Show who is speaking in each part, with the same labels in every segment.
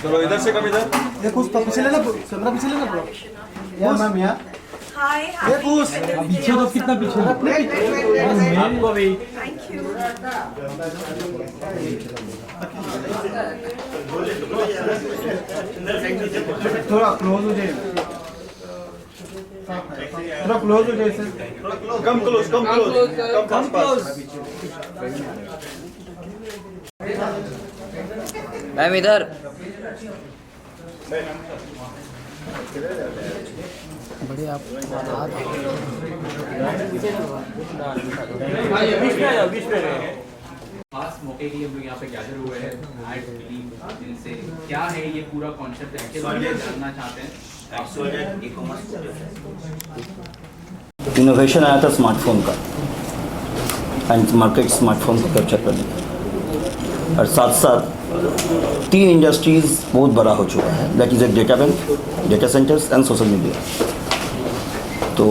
Speaker 1: चलो इधर से कम इधर।
Speaker 2: ये कुछ तो पीछे लेना, कैमरा पीछे लेना ब्रो। या मैम या
Speaker 3: हाय
Speaker 2: ये कुछ
Speaker 4: पीछे तो कितना पीछे आपको भी
Speaker 3: थैंक यू।
Speaker 2: थोड़ा क्लोज हो जाए, थोड़ा क्लोज हो जाए sir.
Speaker 1: Come close, come close, come close.
Speaker 5: Ma'am इधर
Speaker 4: बड़े आप
Speaker 6: खास मौके के लिए हम लोग यहाँ पे गैदर हुए हैं। आई बिलीव इनसे क्या है ये पूरा कॉन्सेप्ट है, जानना चाहते हैं।
Speaker 7: इनोवेशन आया था स्मार्टफोन का, एंड मार्केट स्मार्टफोन को कैप्चर करने का, और साथ साथ 3 इंडस्ट्रीज़ बहुत बड़ा हो चुका है, that is a data bank, data centres and social media. तो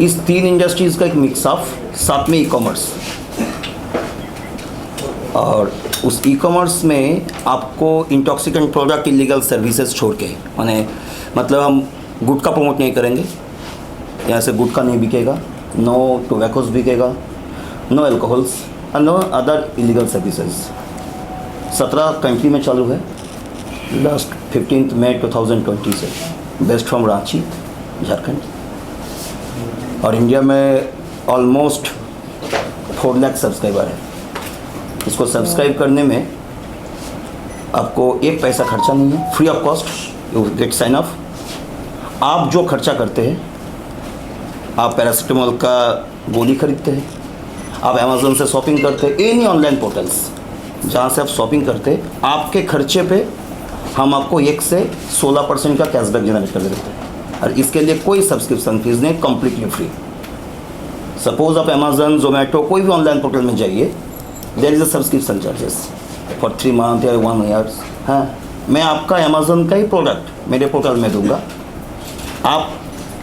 Speaker 7: इस 3 इंडस्ट्रीज़ का एक मिक्स ऑफ, साथ में ई कॉमर्स, और उस ई कॉमर्स में आपको इंटॉक्सिकेंट प्रोडक्ट, इलीगल सर्विसेज छोड़ के, माने मतलब हम गुटखा प्रमोट नहीं करेंगे, यहाँ से गुटखा नहीं बिकेगा, नो टोबैकोस बिकेगा, no alcohols and no other illegal services. 17 country में चालू है, लास्ट 15 मई 2020 से, बेस्ट फ्रॉम रांची, झारखंड, और इंडिया में ऑलमोस्ट 4 लाख सब्सक्राइबर है। इसको सब्सक्राइब करने में आपको एक पैसा खर्चा नहीं है, free of cost, you get sign up. आप जो खर्चा करते हैं, आप पैरासीटामोल का गोली खरीदते हैं, आप अमेज़न से शॉपिंग करते हैं, एनी ऑनलाइन पोर्टल्स जहाँ से आप शॉपिंग करते हैं, आपके खर्चे पे हम आपको 1 से 16% का कैशबैक जनरेट कर देते हैं, और इसके लिए कोई सब्सक्रिप्शन फीस नहीं, कम्प्लीटली फ्री। सपोज आप अमेज़न, जोमेटो, कोई भी ऑनलाइन पोर्टल में जाइए, there is a subscription charges for 3 month या 1 ईयर। हाँ, मैं आपका अमेज़न का ही प्रोडक्ट मेरे पोर्टल में दूंगा, आप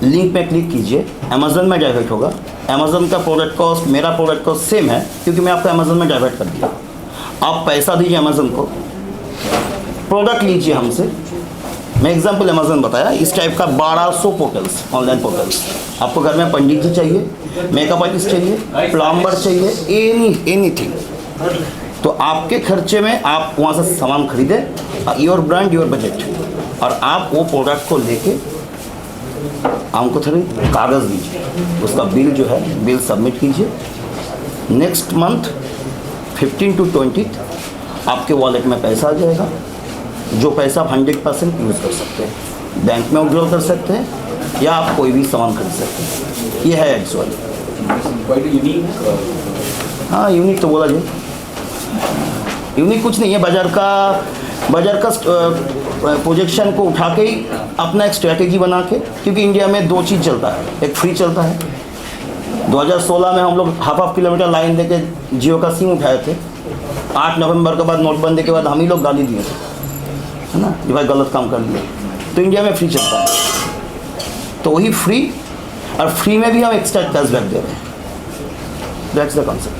Speaker 7: लिंक पे क्लिक कीजिए, अमेज़न में डाइवर्ट होगा। अमेज़न का प्रोडक्ट कॉस्ट, मेरा प्रोडक्ट कॉस्ट सेम है, क्योंकि मैं आपको अमेज़न में डाइवर्ट कर दिया। आप पैसा दीजिए अमेज़न को, प्रोडक्ट लीजिए हमसे। मैं एग्जांपल अमेज़न बताया, इस टाइप का 1200 पोर्टल्स, ऑनलाइन पोर्टल्स। आपको घर में पंडित जी चाहिए, मेकअप आर्टिस्ट चाहिए, प्लम्बर चाहिए, एनीथिंग, तो आपके खर्चे में आप वहाँ से सामान खरीदें, योर ब्रांड योर बजट, और आप वो प्रोडक्ट को लेके हमको थोड़ी कागज़ दीजिए, उसका बिल जो है, बिल सबमिट कीजिए। नेक्स्ट मंथ 15 to 20 आपके वॉलेट में पैसा आ जाएगा, जो पैसा आप 100% यूज़ कर सकते हैं, बैंक में विड्रॉल कर सकते हैं, या आप कोई भी सामान खरीद सकते हैं। ये है एड्स वाली। हाँ, यूनिक तो बोला जाए, यूनिक कुछ नहीं है, बाज़ार का प्रोजेक्शन को उठा के ही अपना एक स्ट्रैटेजी बना के, क्योंकि इंडिया में 2 चीज़ चलता है, एक फ्री चलता है। 2016 में हम लोग हाफ किलोमीटर लाइन देके जियो का सिम उठाए थे। 8 नवंबर के बाद, नोटबंदी के बाद हम ही लोग गाली दिए थे, है ना, कि भाई गलत काम कर लिया। तो इंडिया में फ्री चलता है, तो वही फ्री, और फ्री में भी हम एक्स्ट्रा कैशबैक दे रहे हैं। That's the concept.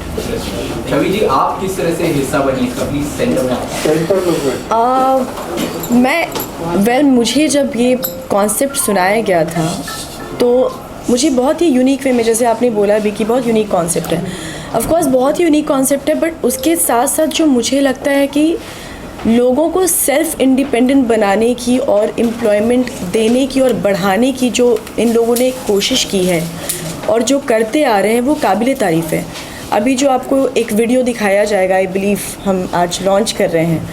Speaker 6: Chhavi ji, आप किस तरह से हिस्सा बनी इसका, प्लीज सेंटर में।
Speaker 8: मुझे जब ये कॉन्सेप्ट सुनाया गया था, तो मुझे बहुत ही यूनिक वे में, जैसे आपने बोला भी कि बहुत यूनिक कॉन्सेप्ट है, ऑफ कोर्स बहुत ही यूनिक कॉन्सेप्ट है, बट उसके साथ साथ जो मुझे लगता है कि लोगों को सेल्फ इंडिपेंडेंट बनाने की और एम्प्लॉयमेंट देने की और बढ़ाने की जो इन लोगों ने कोशिश की है और जो करते आ रहे हैं, वो काबिल तारीफ़ है। अभी जो आपको एक वीडियो दिखाया जाएगा, आई बिलीव हम आज लॉन्च कर रहे हैं,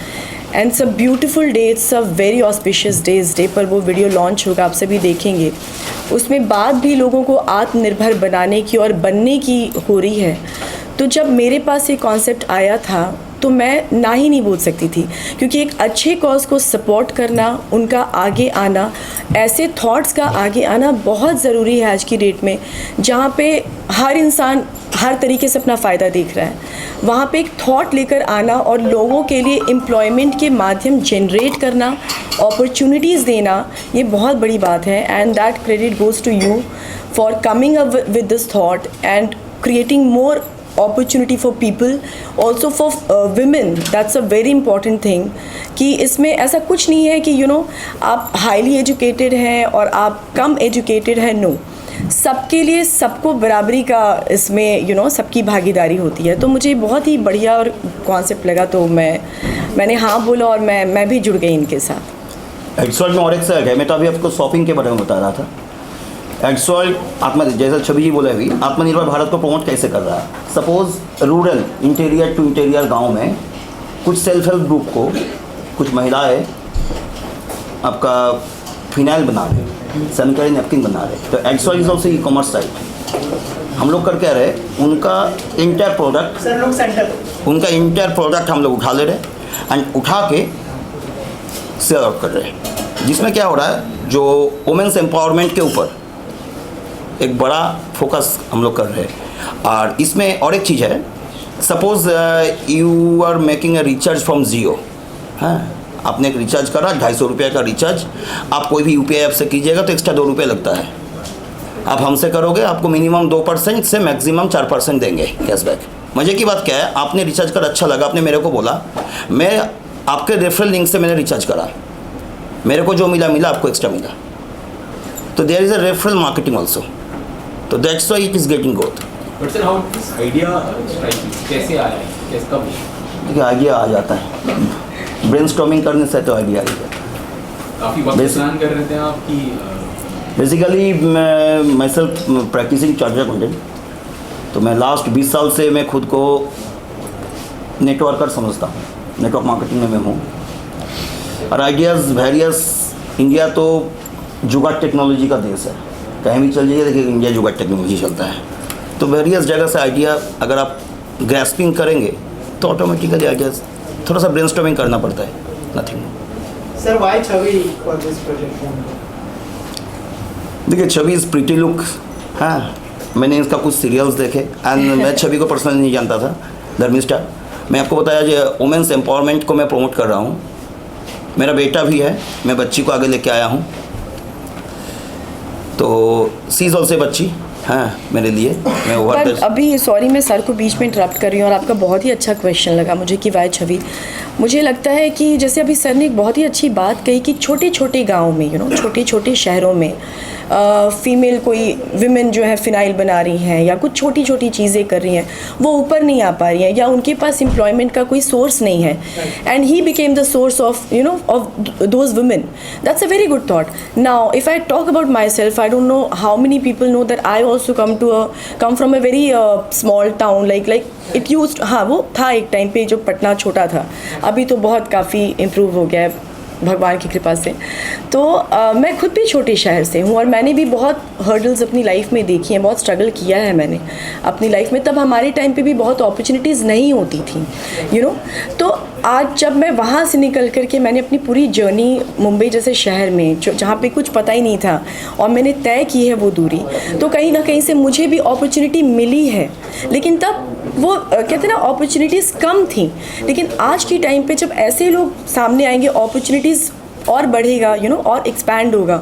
Speaker 8: and it's a beautiful day, it's a very auspicious day. इस डे पर वो वीडियो लॉन्च होगा, आप सभी देखेंगे। उसमें बात भी लोगों को आत्मनिर्भर बनाने की और बनने की हो रही है। तो जब मेरे पास ये कॉन्सेप्ट आया था, तो मैं ना ही नहीं बोल सकती थी, क्योंकि एक अच्छे कॉज को सपोर्ट करना, उनका आगे आना, ऐसे थॉट्स का आगे आना बहुत ज़रूरी है आज की डेट में, जहाँ पे हर इंसान हर तरीके से अपना फ़ायदा देख रहा है। वहाँ पे एक थॉट लेकर आना और लोगों के लिए एम्प्लॉयमेंट के माध्यम जनरेट करना, अपॉर्चुनिटीज़ देना, ये बहुत बड़ी बात है। And that credit goes to you for coming up with this thought and creating more opportunity for people, also for women. That's a very important thing कि इसमें ऐसा कुछ नहीं है कि आप हाईली एजुकेटेड हैं और आप कम एजुकेटेड हैं. नो, सबके लिए सबको बराबरी का इसमें सबकी भागीदारी होती है. तो मुझे बहुत ही बढ़िया और कॉन्सेप्ट लगा, तो मैंने हाँ बोला और मैं भी जुड़ गई इनके साथ.
Speaker 7: एक्सवर्ल्ड में और एक सर्क है. मैं तो अभी आपको शॉपिंग के बारे में बता रहा था. एक्सवर्ल्ड जैसा छवि जी बोले अभी, आत्मनिर्भर भारत को प्रमोट कैसे कर रहा है. Suppose rural interior two interior गांव में कुछ सेल्फ हेल्प ग्रुप को, कुछ महिलाएं आपका फिनाइल बना रहे, सैनिटरी नैपकिन बना रहे. तो Xworld is also e commerce site. हम लोग कर क्या रहे, उनका इंटायर प्रोडक्ट हम लोग उठा ले रहे एंड उठा के सेल आउट कर रहे हैं. जिसमें क्या हो रहा है, जो वुमेन्स एम्पावरमेंट के ऊपर एक बड़ा फोकस हम लोग कर रहे हैं. और इसमें और एक चीज़ है, suppose you are making a recharge from Jio. हाँ, आपने एक रिचार्ज करा 250 रुपये का रिचार्ज, आप कोई भी UPI ऐप से कीजिएगा तो एक्स्ट्रा 2 रुपये लगता है. आप हमसे करोगे, आपको मिनिमम 2% से मैक्सिमम 4% देंगे कैशबैक. मज़े की बात क्या है, आपने रिचार्ज कर अच्छा लगा, आपने मेरे को बोला, मैं आपके रेफरल लिंक से मैंने रिचार्ज करा, मेरे को जो मिला आपको एक्स्ट्रा मिला. तो there is a referral marketing also. तो that's why it is getting growth.
Speaker 6: But sir, how this idea कैसे आया, कैसे कब?
Speaker 7: देखिए, आइडिया आ जाता है, ब्रेनस्टॉर्मिंग करने से तो आइडिया आ जाता है.
Speaker 6: काफ़ी वक्त प्लान कर रहे थे आप कि
Speaker 7: बेसिकली मैं सेल्फ प्रैक्टिसिंग चार्टर्ड अकाउंटेंट. तो मैं लास्ट 20 साल से मैं खुद को नेटवर्कर समझता हूँ. नेटवर्क मार्केटिंग में मैं हूँ. और आइडियाज़ वेरियस. इंडिया तो जुगाड़ टेक्नोलॉजी का देश है. कहीं भी चल जाइए, देखिए इंडिया जुगाड़ टेक्नोलॉजी चलता है. तो वेरियस जगह से आइडिया अगर आप ग्रैस्पिंग करेंगे तो ऑटोमेटिकली आइडियाज़ थोड़ा सा ब्रेनस्टॉर्मिंग करना पड़ता है. Nothing.
Speaker 2: Sir, why Chhavi for this project?
Speaker 7: देखिए, छवि इज़ प्रीटी लुक. हाँ, मैंने इसका कुछ सीरियल्स देखे एंड मैं छवि को पर्सनली नहीं जानता था. धर्मिष्ठा, मैं आपको बताया जो वुमेन्स एम्पावरमेंट को मैं प्रमोट कर रहा हूँ. मेरा बेटा भी है, मैं बच्ची को आगे लेके आया हूँ. तो सी इज़ ऑल्सो बच्ची. हाँ, मेरे लिए मैं
Speaker 8: पर अभी सॉरी, मैं सर को बीच में इंटरप्ट कर रही हूँ और आपका बहुत ही अच्छा क्वेश्चन लगा मुझे कि वाई छवि. मुझे लगता है कि जैसे अभी सर ने एक बहुत ही अच्छी बात कही कि छोटे छोटे गाँव में छोटे छोटे शहरों में फीमेल कोई विमेन जो है फिनाइल बना रही हैं या कुछ छोटी छोटी चीज़ें कर रही हैं, वो ऊपर नहीं आ पा रही हैं या उनके पास एम्प्लॉयमेंट का कोई सोर्स नहीं है. And he became the source of of those women. That's a very good thought. Now if I talk about my self, I don't know how many people know that I also come from a very small town like it used. हाँ, वो था एक time पे जो पटना छोटा था. अभी तो बहुत काफ़ी इम्प्रूव हो गया है भगवान की कृपा से. तो मैं खुद भी छोटे शहर से हूँ और मैंने भी बहुत हर्डल्स अपनी लाइफ में देखी हैं, बहुत स्ट्रगल किया है मैंने अपनी लाइफ में. तब हमारे टाइम पे भी बहुत अपॉर्चुनिटीज़ नहीं होती थी तो आज जब मैं वहाँ से निकल कर के मैंने अपनी पूरी जर्नी मुंबई जैसे शहर में जहाँ पे कुछ पता ही नहीं था और मैंने तय की है वो दूरी, तो कहीं ना कहीं से मुझे भी अपॉर्चुनिटी मिली है. लेकिन तब वो कहते हैं ना, अपॉर्चुनिटीज़ कम थी. लेकिन आज की टाइम पे जब ऐसे लोग सामने आएंगे, अपॉर्चुनिटीज़ और बढ़ेगा और एक्सपैंड होगा.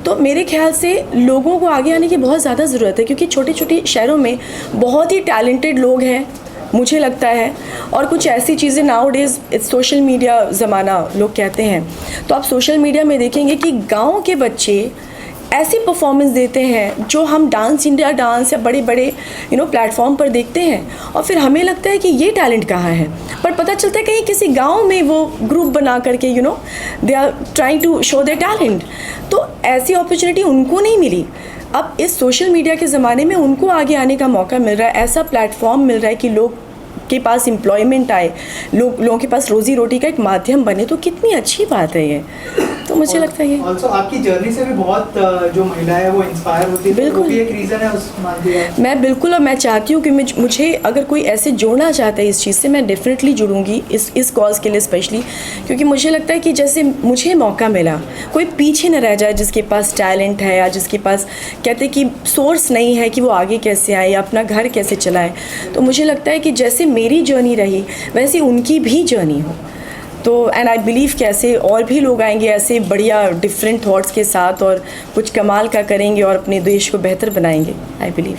Speaker 8: तो मेरे ख्याल से लोगों को आगे आने की बहुत ज़्यादा ज़रूरत है, क्योंकि छोटे छोटे शहरों में बहुत ही टैलेंटेड लोग हैं मुझे लगता है. और कुछ ऐसी चीज़ें नाउ डेज़ सोशल मीडिया ज़माना लोग कहते हैं, तो आप सोशल मीडिया में देखेंगे कि गाँव के बच्चे ऐसी परफॉर्मेंस देते हैं जो हम डांस इंडिया डांस या बड़े बड़े प्लेटफॉर्म पर देखते हैं, और फिर हमें लगता है कि ये टैलेंट कहाँ है. पर पता चलता है कहीं किसी गांव में वो ग्रुप बना करके they are trying to show their talent. तो ऐसी अपॉर्चुनिटी उनको नहीं मिली. अब इस सोशल मीडिया के ज़माने में उनको आगे आने का मौका मिल रहा है, ऐसा प्लेटफॉर्म मिल रहा है कि लोग के पास एम्प्लॉयमेंट आए, लोगों के पास रोज़ी रोटी का एक माध्यम बने. तो कितनी अच्छी बात है ये. तो मुझे लगता है ये
Speaker 2: ऑल्सो आपकी जर्नी से भी बहुत जो महिलाएं हैं वो इंस्पायर होती है.
Speaker 8: बिल्कुल,
Speaker 2: वो भी एक रीज़न है उस मानती है.
Speaker 8: मैं बिल्कुल, और मैं चाहती हूँ कि मुझे अगर कोई ऐसे जोड़ना चाहता है इस चीज़ से, मैं डेफिनेटली जुड़ूंगी इस कॉज के लिए स्पेशली, क्योंकि मुझे लगता है कि जैसे मुझे मौका मिला, कोई पीछे न रह जाए जिसके पास टैलेंट है या जिसके पास कहते हैं कि सोर्स नहीं है कि वो आगे कैसे आए या अपना घर कैसे चलाए. तो मुझे लगता है कि जैसे मेरी जर्नी रही वैसे उनकी भी जर्नी हो. तो एंड आई बिलीव कि ऐसे और भी लोग आएंगे ऐसे बढ़िया डिफरेंट थॉट्स के साथ और कुछ कमाल का करेंगे और अपने देश को बेहतर बनाएंगे. I believe.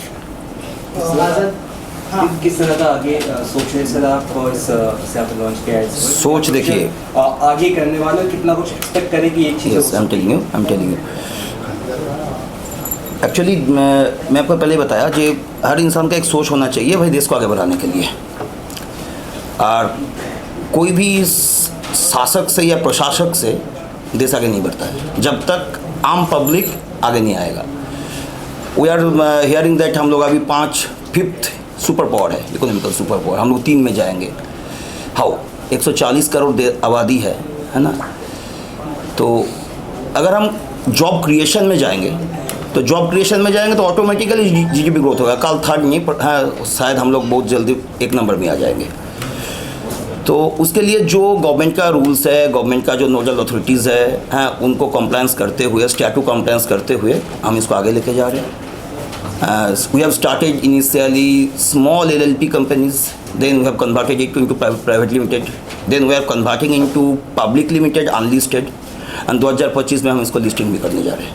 Speaker 3: किस तरह का आगे सोचने से आपको इस से आप लॉन्च किया है?
Speaker 7: सोच देखिए,
Speaker 3: आगे करने वाले कितना कुछ एक्सपेक्ट करें कि एक चीज़
Speaker 7: yes I am telling you actually मैं आपको पहले बताया कि हर इंसान का एक सोच होना चाहिए भाई देश को आगे बढ़ाने के लिए। और कोई भी शासक से या प्रशासक से देश आगे नहीं बढ़ता है जब तक आम पब्लिक आगे नहीं आएगा। वी आर हियरिंग दैट हम लोग अभी 5th सुपर पावर है, इकोनॉमिकल सुपर पावर, हम लोग 3 में जाएंगे। हाउ 140 करोड़ आबादी है ना। तो अगर हम जॉब क्रिएशन में जाएंगे तो ऑटोमेटिकली जीडीपी ग्रोथ होगा। कल 3rd नहीं पर हाँ शायद हम लोग बहुत जल्दी 1 नंबर में आ जाएंगे। तो उसके लिए जो गवर्नमेंट का रूल्स है, गवर्नमेंट का जो नोडल अथॉरिटीज़ है हाँ उनको कंप्लायंस करते हुए, स्टैट्यूट कंप्लायंस करते हुए हम इसको आगे लेके जा रहे हैं। We have started initially small LLP companies, then we have converted it into private limited, then we are converting into public limited unlisted, and 2025 में हम इसको लिस्टिंग भी करने जा रहे हैं।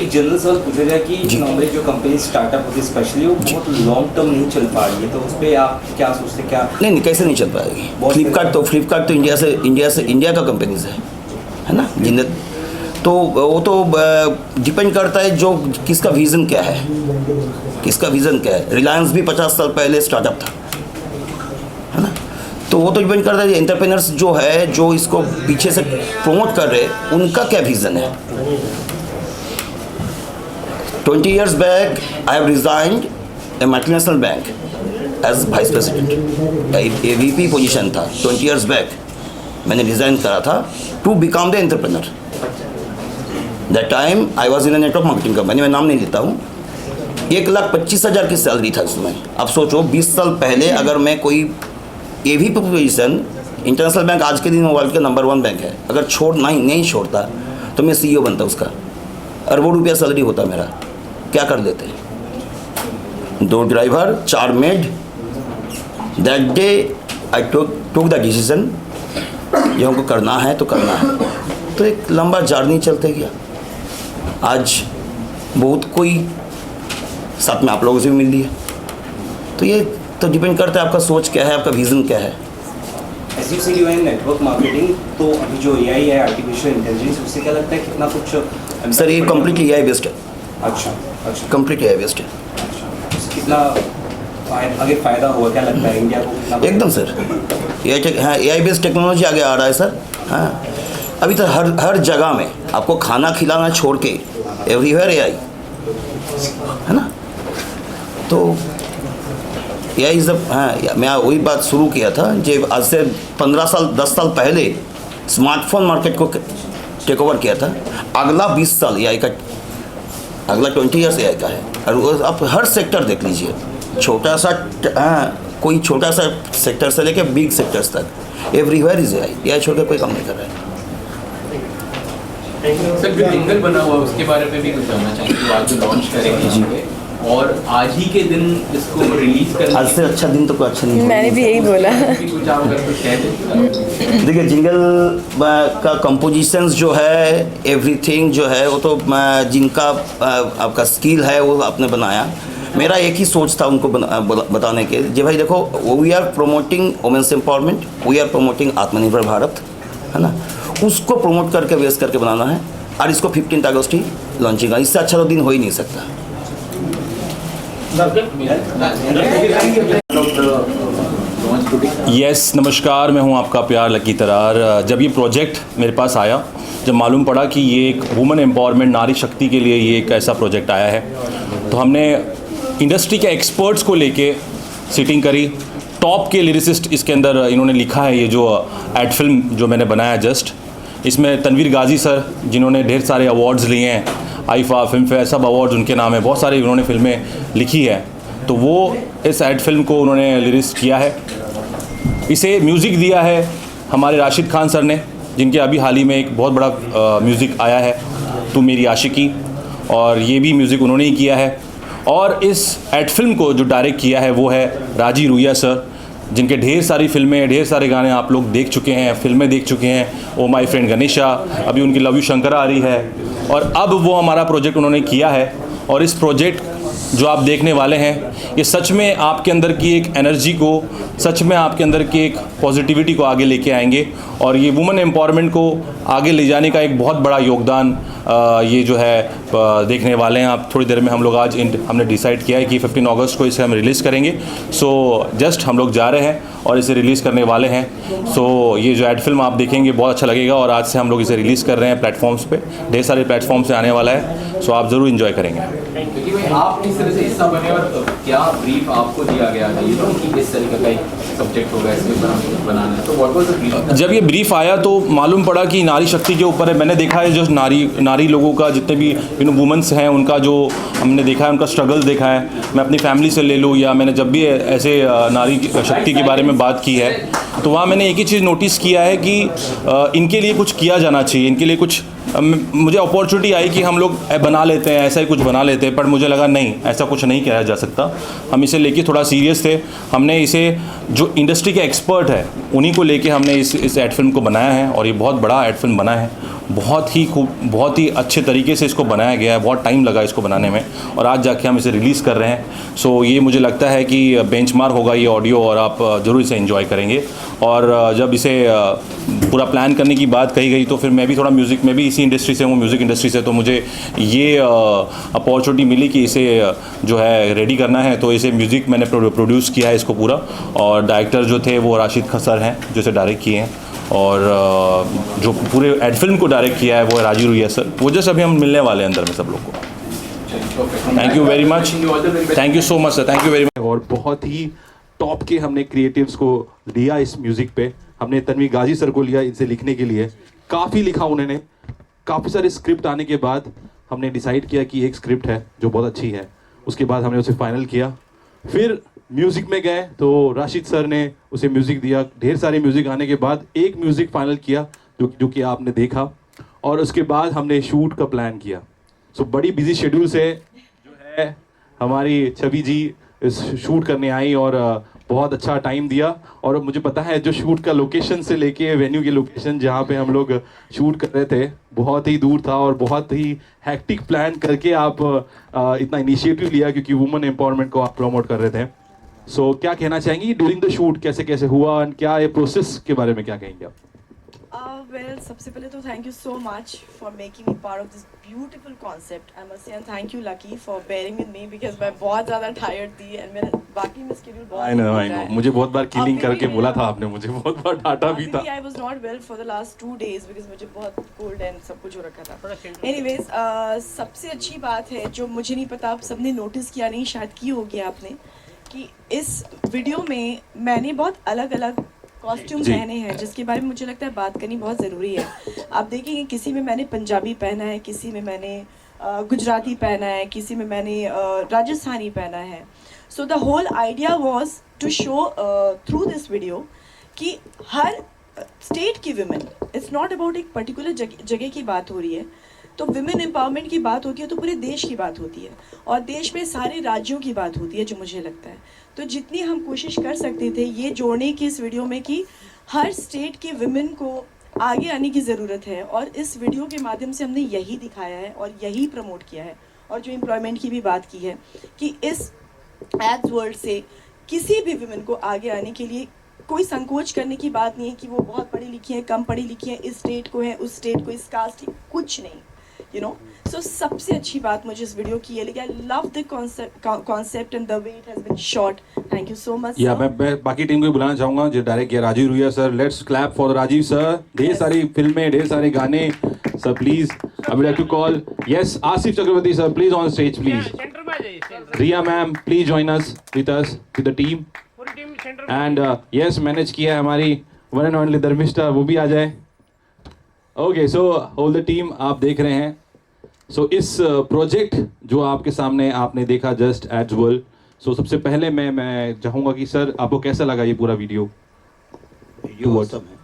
Speaker 3: एक जनरल सवाल पूछा जाए कि नॉर्मली जो कंपनी स्टार्टअप होती है स्पेशली वो बहुत लॉन्ग टर्म नहीं चल पा रही है, तो उस पर आप क्या सोचते हैं? क्या
Speaker 7: नहीं कैसे नहीं चल पाएगी? फ्लिपकार्ट तो इंडिया का कंपनीज है ना जिन। तो वो तो डिपेंड करता है जो किसका विज़न क्या है, रिलायंस भी 50 साल पहले स्टार्टअप था है ना। तो वो तो डिपेंड करता है एंटरप्रेन्योर्स जो है जो इसको पीछे से प्रमोट कर रहे हैं उनका क्या विज़न है। 20 years back I have resigned a multinational bank as vice president, AVP position था 20 years back, मैंने रिज़ाइन करा था to become the entrepreneur। That time I was in a network marketing company, मैं नाम नहीं लेता हूँ। 1,25,000 की सैलरी था उसमें। अब सोचो 20 साल पहले अगर मैं कोई AVP पोजीशन, इंटरनेशनल बैंक आज के दिन वर्ल्ड का नंबर 1 बैंक है, अगर नहीं छोड़ता तो मैं CEO बनता उसका, अरबों रुपया सैलरी होता मेरा। क्या कर देते? 2 driver 4 made. That day I took the decision, ये हमको करना है तो करना है। तो एक लंबा जर्नी चलते गया। आज बहुत कोई साथ में आप लोगों से भी मिल लिया। तो ये तो डिपेंड करता है आपका सोच क्या है, आपका विज़न क्या है।
Speaker 3: As you said you are in network marketing, तो अभी जो AI है आर्टिफिशियल इंटेलिजेंस, उससे क्या लगता है कितना कुछ?
Speaker 7: सर ये कम्प्लीटली AI बेस्ड है।
Speaker 3: अच्छा
Speaker 7: कंप्लीट AI बेस्ड है।
Speaker 3: कितना आगे फ़ायदा होगा क्या लगता है इंडिया को?
Speaker 7: एकदम सर AI बेस्ड टेक्नोलॉजी आगे आ रहा है सर। हाँ अभी तो हर जगह में आपको खाना खिलाना छोड़ के एवरीवेयर AI है ना। तो AI इज़ हाँ मैं वही बात शुरू किया था जो आज से 15 साल 10 साल पहले स्मार्टफोन मार्केट को टेक ओवर किया था। अगला 20 साल AI का, अगला 20 ईयर्स AI का है। और आप हर सेक्टर देख लीजिए, छोटा सा कोई छोटा सा सेक्टर से लेके बिग सेक्टर्स तक एवरीवेयर इज AI छोड़ के कोई काम नहीं कर रहा है।
Speaker 6: सर जो जिंगल बना हुआ उसके बारे में भी कुछ जानना चाहेंगे, जो आज जो लॉन्च करेंगे और आज ही के दिन इसको रिलीज करना।
Speaker 7: आज से अच्छा दिन तो कोई अच्छा नहीं।
Speaker 8: मैंने भी यही बोला।
Speaker 6: कुछ आप अगर कुछ कह दें।
Speaker 7: देखिए जिंगल का कंपोजिशंस जो है, एवरीथिंग जो है वो तो जिनका आपका स्किल है वो आपने बनाया। मेरा एक ही सोच था उनको बताने के जी भाई देखो we are promoting women's empowerment, we are promoting Atmanirbhar Bharat है ना, उसको प्रमोट करके बेस करके बनाना है। और इसको 15 अगस्त ही लॉन्चिंग है, इससे अच्छा तो दिन हो ही नहीं सकता।
Speaker 5: यस नमस्कार, मैं हूं आपका प्यार लकी तरार। जब ये प्रोजेक्ट मेरे पास आया, जब मालूम पड़ा कि ये एक वुमेन एम्पावरमेंट, नारी शक्ति के लिए ये एक ऐसा प्रोजेक्ट आया है, तो हमने इंडस्ट्री के एक्सपर्ट्स को लेके सीटिंग करी। टॉप के लिरिसिस्ट इसके अंदर इन्होंने लिखा है। ये जो एड फिल्म जो मैंने बनाया जस्ट, इसमें तनवीर गाजी सर जिन्होंने ढेर सारे अवार्ड्स लिए हैं, आईफा, फिल्म फेयर, सब अवार्ड्स उनके नाम है, बहुत सारी उन्होंने फिल्में लिखी है। तो वो इस एड फिल्म को उन्होंने लिरिक्स किया है। इसे म्यूज़िक दिया है हमारे राशिद खान सर ने, जिनके अभी हाल ही में एक बहुत बड़ा म्यूज़िक आया है तू मेरी आशिकी, और ये भी म्यूज़िक उन्होंने ही किया है। और इस एड फिल्म को जो डायरेक्ट किया है वो है राजी रुइया सर, जिनके ढेर सारी फिल्में, ढेर सारे गाने आप लोग देख चुके हैं, फिल्में देख चुके हैं। ओ माई फ्रेंड गणेशा, अभी उनकी लव यू शंकरा आ रही है, और अब वो हमारा प्रोजेक्ट उन्होंने किया है। और इस प्रोजेक्ट जो आप देखने वाले हैं ये सच में आपके अंदर की एक एनर्जी को, सच में आपके अंदर की एक पॉजिटिविटी को आगे लेके आएंगे और ये वुमेन एम्पावरमेंट को आगे ले जाने का एक बहुत बड़ा योगदान ये जो है देखने वाले हैं आप। थोड़ी देर में हम लोग आज हमने डिसाइड किया है कि 15 अगस्त को इसे हम रिलीज़ करेंगे। सो जस्ट हम लोग जा रहे हैं और इसे रिलीज़ करने वाले हैं। सो ये जो एड फिल्म आप देखेंगे बहुत अच्छा लगेगा और आज से हम लोग इसे रिलीज़ कर रहे हैं प्लेटफॉर्म्स पे, ढेर सारे प्लेटफॉर्म से आने वाला है। सो आप ज़रूर इन्जॉय करेंगे।
Speaker 6: क्योंकि भाई आप इस तरह से हिस्सा बने और क्या ब्रीफ आपको दिया गया था ये तो कि इस तरीके का एक सब्जेक्ट होगा इसमें बनाना है, तो व्हाट वाज द ब्रीफ?
Speaker 5: जब ये ब्रीफ आया तो मालूम पड़ा कि नारी शक्ति के ऊपर है। मैंने देखा है जो नारी लोगों का, जितने भी वुमेंस हैं उनका जो हमने देखा है, उनका स्ट्रगल देखा है। मैं अपनी फैमिली से ले लूँ या मैंने जब भी ऐसे नारी शक्ति के बारे में बात की है तो वहाँ मैंने एक ही चीज़ नोटिस किया है कि इनके लिए कुछ किया जाना चाहिए, इनके लिए कुछ। मुझे अपॉर्चुनिटी आई कि हम लोग बना लेते हैं, ऐसा ही कुछ बना लेते हैं, पर मुझे लगा नहीं, ऐसा कुछ नहीं किया जा सकता। हम इसे लेके थोड़ा सीरियस थे। हमने इसे जो इंडस्ट्री के एक्सपर्ट है उन्हीं को लेके हमने इस एड फिल्म को बनाया है और ये बहुत बड़ा एड फिल्म बना है। बहुत ही अच्छे तरीके से इसको बनाया गया है, बहुत टाइम लगा इसको बनाने में और आज जाके हम इसे रिलीज़ कर रहे हैं। सो ये मुझे लगता है कि बेंचमार्क होगा ये ऑडियो और आप ज़रूर इसे एंजॉय करेंगे। और जब इसे पूरा प्लान करने की बात कही गई तो फिर मैं भी थोड़ा म्यूज़िक में भी इसी इंडस्ट्री से हूँ, म्यूज़िक इंडस्ट्री से, तो मुझे ये अपॉर्चुनिटी मिली कि इसे जो है रेडी करना है। तो इसे म्यूज़िक मैंने प्रोड्यूस किया है इसको पूरा, और डायरेक्टर जो थे वो राशिद सर हैं जो इसे डायरेक्ट किए हैं, और जो पूरे एड फिल्म को डायरेक्ट किया है वो है राजीव रुइया सर। वो जैसे अभी हम मिलने वाले हैं अंदर में सब लोग को। Thank you very much, thank you so much sir, thank you very much.
Speaker 9: और बहुत ही टॉप के हमने क्रिएटिव्स को लिया इस म्यूज़िक पे। हमने तन्वी गाजी सर को लिया इनसे लिखने के लिए। काफ़ी लिखा उन्होंने, काफ़ी सारे स्क्रिप्ट आने के बाद हमने डिसाइड किया कि एक स्क्रिप्ट है जो बहुत अच्छी है, उसके बाद हमने उसे फाइनल किया। फिर म्यूज़िक में गए तो राशिद सर ने उसे म्यूज़िक दिया। ढेर सारे म्यूज़िक आने के बाद एक म्यूज़िक फाइनल किया जो कि आपने देखा, और उसके बाद हमने शूट का प्लान किया। सो बड़ी बिजी शेड्यूल से जो है हमारी छवि जी इस शूट करने आई और बहुत अच्छा टाइम दिया। और मुझे पता है जो शूट का लोकेशन से लेके वेन्यू की लोकेशन जहाँ पे हम लोग शूट कर रहे थे बहुत ही दूर था, और बहुत ही हैक्टिक प्लान करके आप इतना इनिशिएटिव लिया क्योंकि वुमेन एम्पावरमेंट को आप प्रमोट कर रहे थे। सो क्या कहना चाहेंगी ड्यूरिंग द शूट, कैसे कैसे हुआ और क्या ये प्रोसेस के बारे में क्या कहेंगे आप?
Speaker 8: Well, सबसे पहले तो thank you so much for making me part of this beautiful concept. I must say and thank you lucky for bearing with me because मैं बहुत ज़्यादा टायर्ड थी एंड मेरा बाकी में शेड्यूल बहुत
Speaker 9: आई नो मुझे बहुत बार किलिंग करके बोला था आपने, मुझे बहुत बार डांटा भी था।
Speaker 8: I was not well for the last 2 days because मुझे बहुत कोल्ड एंड सब कुछ हो रखा था। एनीवेज सबसे अच्छी बात है जो मुझे नहीं पता आप सबने नोटिस किया नहीं, शायद की होगी आपने, कि इस वीडियो में मैंने बहुत अलग अलग कॉस्ट्यूम पहने हैं जिसके बारे में मुझे लगता है बात करनी बहुत ज़रूरी है। आप देखेंगे किसी में मैंने पंजाबी पहना है, किसी में मैंने गुजराती पहना है, किसी में मैंने राजस्थानी पहना है। So the whole idea was to show through this video कि हर स्टेट की विमेन, इट्स नॉट अबाउट एक पर्टिकुलर जगह की बात हो रही है। तो विमेन एम्पावरमेंट की बात होती है तो पूरे देश की बात होती है, और देश में सारे राज्यों की बात होती है जो मुझे लगता है। तो जितनी हम कोशिश कर सकते थे ये जोड़ने की इस वीडियो में कि हर स्टेट के विमेन को आगे आने की ज़रूरत है, और इस वीडियो के माध्यम से हमने यही दिखाया है और यही प्रमोट किया है। और जो एम्प्लॉयमेंट की भी बात की है कि इस एड्स वर्ल्ड से किसी भी विमेन को आगे आने के लिए कोई संकोच करने की बात नहीं है कि वो बहुत पढ़ी लिखी है, कम पढ़ी लिखी है, इस स्टेट को है, उस स्टेट को, इस कास्ट, कुछ नहीं, यू नो। सो सबसे अच्छी बात मुझे इस वीडियो की ये लगी, I love the concept and the way it has been shot. Thank you so much.
Speaker 9: या मैं बाकी टीम को भी बुलाना चाहूंगा जो डायरेक्ट किया, Rajiv Ruia sir. Let's clap for Rajiv sir. ढेर सारी फिल्में, ढेर सारे गाने sir. Please I would like to call yes Asif Chakraborty sir, please on stage please. Riya ma'am please join us with the team. And yes manage किया है हमारी वन एंड ओनली धर्मिष्ठा, वो भी आ जाए। Okay so whole the team आप देख रहे हैं। सो इस प्रोजेक्ट जो आपके सामने आपने देखा जस्ट एड्स वर्ल्ड। सो सबसे पहले मैं चाहूँगा कि सर आपको कैसा लगा ये पूरा वीडियो?
Speaker 7: वीडियो ऑसम है।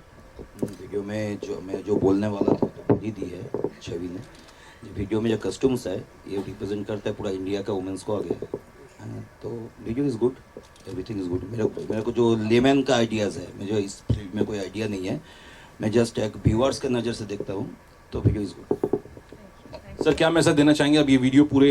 Speaker 7: वीडियो में जो बोलने वाला था तो बोल ही दी है छवि ने। वीडियो में जो कस्टम्स है ये रिप्रेजेंट करता है पूरा इंडिया का वुमेन्स को आगे। तो video is good, everything is good. मेरे को जो लेमैन का आइडियाज़ है, मुझे इस फील्ड में कोई आइडिया नहीं है, मैं जस्ट एक व्यूअर्स के नज़र से देखता हूँ, तो वीडियो इज़ गुड।
Speaker 9: सर क्या मैसेज देना चाहेंगे? अब ये वीडियो पूरे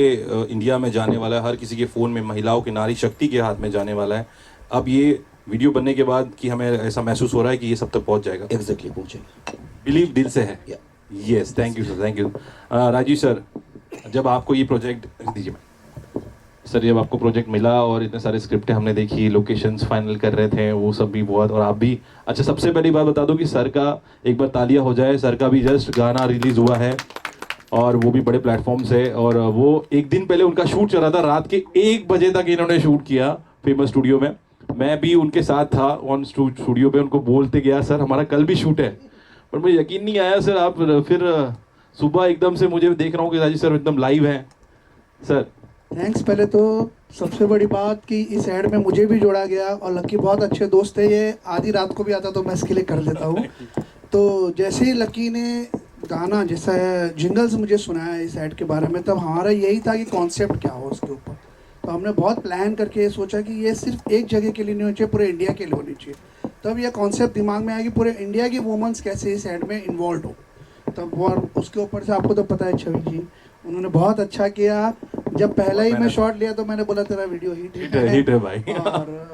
Speaker 9: इंडिया में जाने वाला है, हर किसी के फ़ोन में, महिलाओं की नारी शक्ति के हाथ में जाने वाला है। अब ये वीडियो बनने के बाद कि हमें ऐसा महसूस हो रहा है कि ये सब तक पहुंच जाएगा।
Speaker 7: एग्जैक्टली पहुँचेगा।
Speaker 9: बिलीव दिल से है। Yes, thank you sir, thank you. Rajiv sir, जब आपको ये प्रोजेक्ट दीजिए सर, जब आपको प्रोजेक्ट मिला और इतने सारे स्क्रिप्टें हमने देखी, लोकेशंस फाइनल कर रहे थे, वो सब भी बहुत, और आप भी। अच्छा, सबसे पहली बात बता दूं कि सर का एक बार तालियां हो जाए, सर का भी जस्ट गाना रिलीज हुआ है और वो भी बड़े प्लेटफॉर्म से, और वो एक दिन पहले उनका शूट चल रहा था, रात के 1 बजे तक इन्होंने शूट किया फेमस स्टूडियो में। मैं भी उनके साथ था ऑन स्टूडियो पे, उनको बोलते गया सर हमारा कल भी शूट है, पर मुझे यकीन नहीं आया सर, आप फिर सुबह एकदम से मुझे देख रहा हूँ कि राजीव सर एकदम लाइव हैं सर।
Speaker 2: थैंक्स। पहले तो सबसे बड़ी बात कि इस ऐड में मुझे भी जोड़ा गया, और लक्की बहुत अच्छे दोस्त है, ये आधी रात को भी आता तो मैं इसके लिए कर देता हूँ। तो जैसे ही लक्की ने गाना जैसा जिंगल्स मुझे सुनाया इस ऐड के बारे में, तब हमारा यही था कि कॉन्सेप्ट क्या हो उसके ऊपर। तो हमने बहुत प्लान करके सोचा कि ये सिर्फ एक जगह के लिए नहीं होनी चाहिए, पूरे इंडिया के लिए होनी चाहिए। तब ये कॉन्सेप्ट दिमाग में आया कि पूरे इंडिया की वुमेंस कैसे इस ऐड में इन्वॉल्व हो। तब वो, और उसके ऊपर से आपको तो पता है छवि जी, उन्होंने बहुत अच्छा किया। जब पहला ही मैं शॉट लिया तो मैंने बोला तेरा वीडियो हिट है भाई। और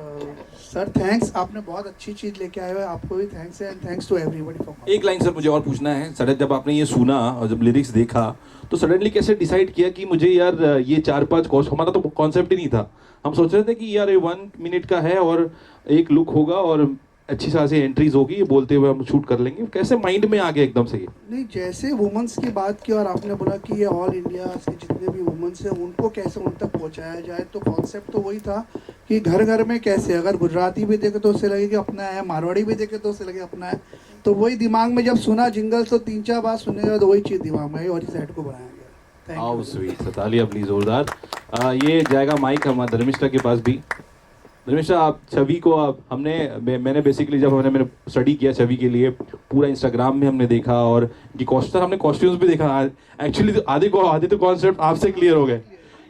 Speaker 2: सर थैंक्स, आपने बहुत अच्छी चीज़ लेके आए हो, आपको भी थैंक्स है, and thanks to everybody for.
Speaker 9: एक लाइन सर मुझे और पूछना है सर, जब आपने ये सुना और जब लिरिक्स देखा तो सडनली कैसे डिसाइड किया कि मुझे यार ये 4-5 कॉस्ट, हमारा तो कॉन्सेप्ट ही नहीं था, हम सोच रहे थे कि यार ये 1 मिनट का है और एक लुक होगा और अच्छी खासी एंट्रीज होगी, ये बोलते हुए हम शूट कर लेंगे, कैसे माइंड में आ गया एकदम से ये?
Speaker 2: नहीं, जैसे वुमेंस की बात की और आपने बोला कि ये ऑल इंडिया के जितने भी वुमेंस हैं उनको कैसे उन तक पहुंचाया जाए, तो कॉन्सेप्ट तो वही था कि घर घर में कैसे, अगर गुजराती भी देखे तो उससे लगे कि अपना है, मारवाड़ी भी देखे तो उससे लगे अपना है। तो वही दिमाग में जब सुना जिंगल्स तो 3-4 बार सुनेगा तो वही चीज़ दिमाग में आई और इस सेट को बनाया गया।
Speaker 9: हाउ स्वीट, तालियां प्लीज जोरदार। ये जाएगा माइक हमारा धर्मिष्ठा के पास भी। धर्मिष्ठा, आप छवि को मैंने बेसिकली जब मैंने स्टडी किया छवि के लिए, पूरा इंस्टाग्राम में हमने देखा और हमने कॉस्ट्यूम्स भी देखा। एक्चुअली तो आधे तो कॉन्सेप्ट आपसे क्लियर हो गए,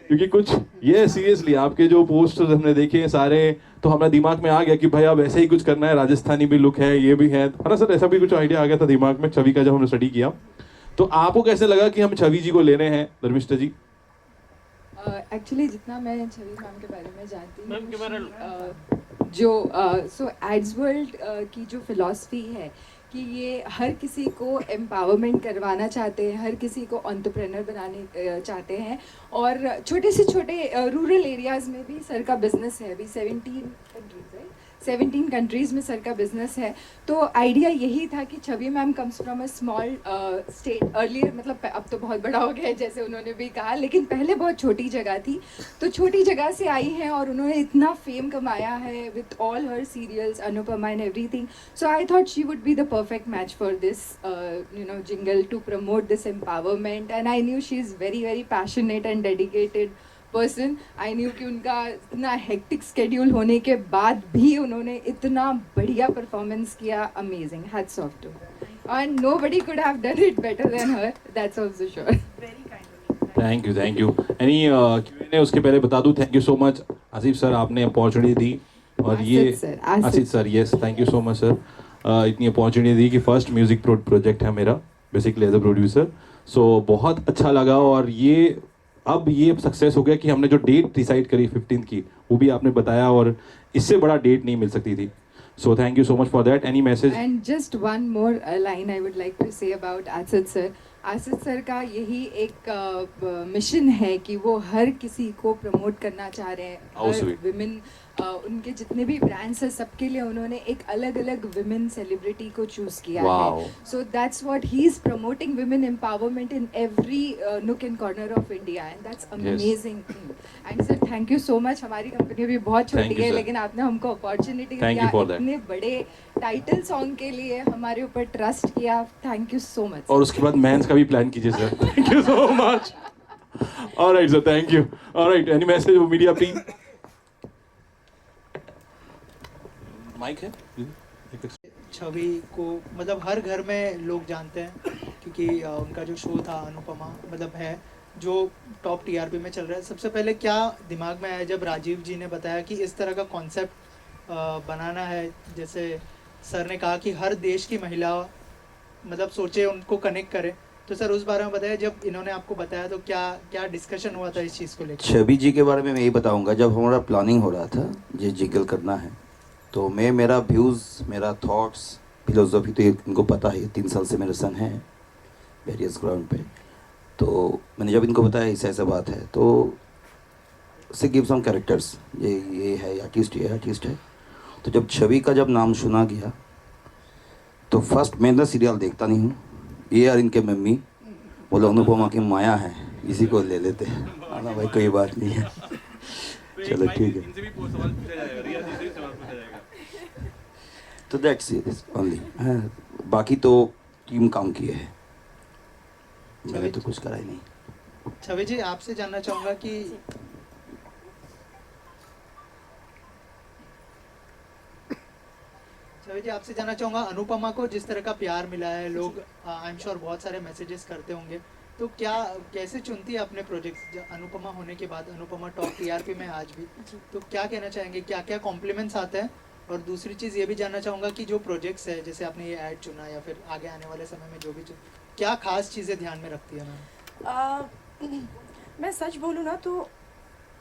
Speaker 9: क्योंकि कुछ ये सीरियसली आपके जो पोस्टर्स हमने देखे सारे, तो हमारे दिमाग में आ गया कि भाई अब ऐसे ही कुछ करना है, राजस्थानी भी लुक है, ये भी है ना सर, ऐसा भी कुछ आइडिया आ गया था दिमाग में छवि का जब हमने स्टडी किया। तो आपको कैसे लगा कि हम छवि जी को ले रहे हैं धर्मिष्ठा जी?
Speaker 10: एक्चुअली जितना मैं छवि मैम के बारे में जानती हूँ, जो सो एड्स वर्ल्ड की जो फिलॉसफी है कि ये हर किसी को एम्पावरमेंट करवाना चाहते हैं, हर किसी को एंटरप्रेन्योर बनाने चाहते हैं, और छोटे से छोटे रूरल एरियाज़ में भी सर का बिजनेस है। अभी 17 कंट्रीज़ में सर का बिजनेस है। तो आइडिया यही था कि Chhavi ma'am comes from a small state earlier, मतलब अब तो बहुत बड़ा हो गया है जैसे उन्होंने भी कहा, लेकिन पहले बहुत छोटी जगह थी। तो छोटी जगह से आई हैं और उन्होंने इतना फेम कमाया है with all her serials, Anupama and everything. So I thought she would be the perfect match for this jingle to promote this empowerment, and I knew she is very very passionate and dedicated person. I knew कि उनका इतना hectic schedule होने के बाद भी उन्होंने इतना बढ़िया परफॉर्मेंस किया। Amazing, hats off to, and nobody could have done it better than her, that's also sure.
Speaker 9: Thank you. Any Q&A उसके पहले बता दूं, thank you so much Asif sir, आपने अपॉर्चुनिटी दी, और ये Asif sir, yes thank you so much sir, इतनी opportunity दी कि फर्स्ट म्यूजिक प्रोजेक्ट है मेरा basically as a producer. So बहुत अच्छा लगा, और ये अब ये सक्सेस हो गया कि हमने जो डेट डिसाइड करी 15 की, वो भी आपने बताया, और इससे बड़ा डेट नहीं मिल सकती थी। So thank you so much for that. Any message?
Speaker 10: And just one more line I would like to say about Asif sir. Asif sir का यही एक मिशन है कि वो हर किसी को प्रमोट करना चाह रहे हैं, हर विमेन, उनके जितने भी ब्रांड्स हैं सबके लिए उन्होंने एक अलग अलग विमेन सेलिब्रिटी को चूज किया है। So that's what he is promoting, women empowerment in every nook and corner of India, and that's amazing thing. And sir thank you so much, हमारी कंपनी भी बहुत छोटी है लेकिन आपने हमको अपॉर्चुनिटी दिया, इतने बड़े टाइटल सॉन्ग के लिए हमारे ऊपर ट्रस्ट किया, थैंक यू सो मच।
Speaker 9: और उसके बाद मेंस का भी प्लान कीजिए sir. Thank you so much. Alright sir, thank you. Alright, any message media please? Mike है?
Speaker 11: छवि को मतलब हर घर में लोग जानते हैं, क्योंकि उनका जो शो था अनुपमा मतलब है जो टॉप टीआरपी में चल रहा है। सबसे पहले क्या दिमाग में आया जब राजीव जी ने बताया कि इस तरह का कॉन्सेप्ट बनाना है? जैसे सर ने कहा कि हर देश की महिला मतलब सोचे उनको कनेक्ट करे, तो सर उस बारे में बताया, जब इन्होंने आपको बताया तो क्या क्या डिस्कशन हुआ था इस चीज़ को लेकर?
Speaker 7: छवि जी के बारे में मैं यही बताऊंगा, जब हमारा प्लानिंग हो रहा था ये जिगल करना है, तो मेरा व्यूज़, मेरा थॉट्स, फिलोसफी तो इनको पता है, 3 साल से मेरे सन हैं वेरियस ग्राउंड पे। तो मैंने जब इनको बताया ऐसा बात है, तो से गिव सम कैरेक्टर्स, ये है आर्टिस्ट, ये आर्टिस्ट है। तो जब छवि का जब नाम सुना गया तो फर्स्ट मैं ना सीरियल देखता नहीं हूँ, ये यार इनके मम्मी बोलो अनुपमा की माया है, इसी को ले लेते हैं। ना भाई कोई बात नहीं है, चलो ठीक है। तो दैट्स इट ओनली, बाकी तो टीम काम किए है, मैंने तो कुछ करा ही नहीं।
Speaker 11: छवि जी आपसे जानना चाहूँगा कि छवि जी आपसे जानना चाहूँगा, अनुपमा को जिस तरह का प्यार मिला है, लोग आई एम श्योर बहुत सारे मैसेजेस करते होंगे, तो क्या कैसे चुनती है अपने प्रोजेक्ट्स? अनुपमा होने के बाद अनुपमा टॉप टीआरपी में आज भी, तो क्या कहना चाहेंगे, क्या क्या कॉम्प्लीमेंट्स आते हैं? और दूसरी चीज़ ये भी जानना चाहूँगा कि जो प्रोजेक्ट्स है, जैसे आपने ये ऐड चुना या फिर आगे आने वाले समय में जो भी क्या खास चीज़ें ध्यान में रखती है मैम?
Speaker 8: मैं सच बोलूँ ना तो